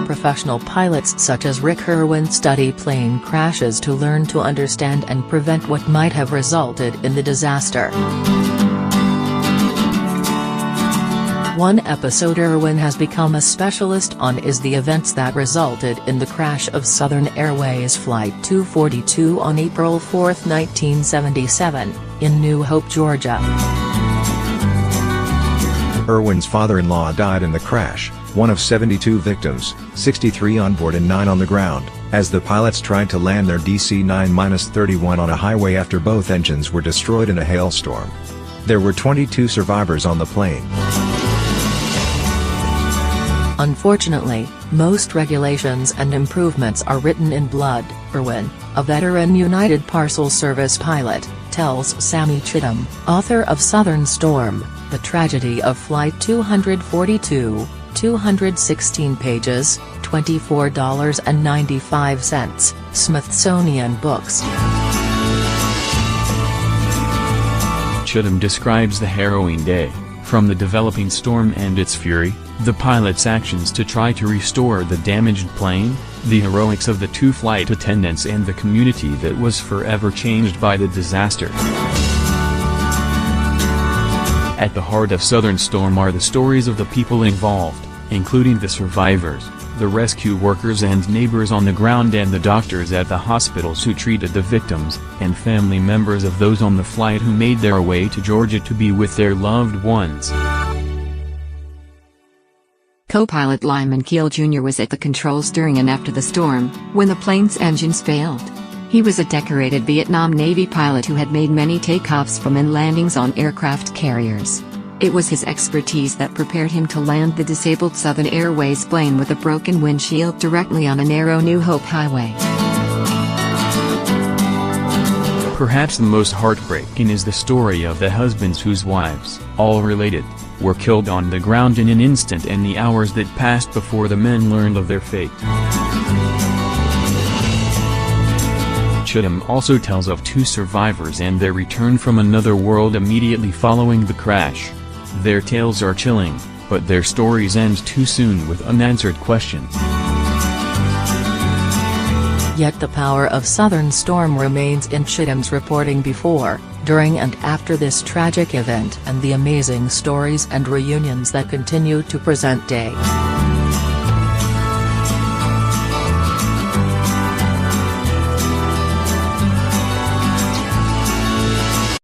professional pilots such as Rick Irwin study plane crashes to learn to understand and prevent what might have resulted in the disaster. One episode Irwin has become a specialist on is the events that resulted in the crash of Southern Airways Flight 242 on April 4, 1977, in New Hope, Georgia. Irwin's father-in-law died in the crash, one of 72 victims, 63 on board and 9 on the ground, as the pilots tried to land their DC-9-31 on a highway after both engines were destroyed in a hailstorm. There were 22 survivors on the plane. Unfortunately, most regulations and improvements are written in blood. Irwin, a veteran United Parcel Service pilot, tells Sammy Chittum, author of Southern Storm, The Tragedy of Flight 242, 216 pages, $24.95, Smithsonian Books. Chittum describes the harrowing day, from the developing storm and its fury, the pilot's actions to try to restore the damaged plane, the heroics of the 2 flight attendants and the community that was forever changed by the disaster. At the heart of Southern Storm are the stories of the people involved, including the survivors, the rescue workers and neighbors on the ground and the doctors at the hospitals who treated the victims, and family members of those on the flight who made their way to Georgia to be with their loved ones. Co-pilot Lyman Keel Jr. was at the controls during and after the storm, when the plane's engines failed. He was a decorated Vietnam Navy pilot who had made many takeoffs from and landings on aircraft carriers. It was his expertise that prepared him to land the disabled Southern Airways plane with a broken windshield directly on a narrow New Hope highway. Perhaps the most heartbreaking is the story of the husbands whose wives, all related, were killed on the ground in an instant, and the hours that passed before the men learned of their fate. Chittum also tells of 2 survivors and their return from another world immediately following the crash. Their tales are chilling, but their stories end too soon with unanswered questions. Yet the power of Southern Storm remains in Chittum's reporting before, during and after this tragic event and the amazing stories and reunions that continue to present day.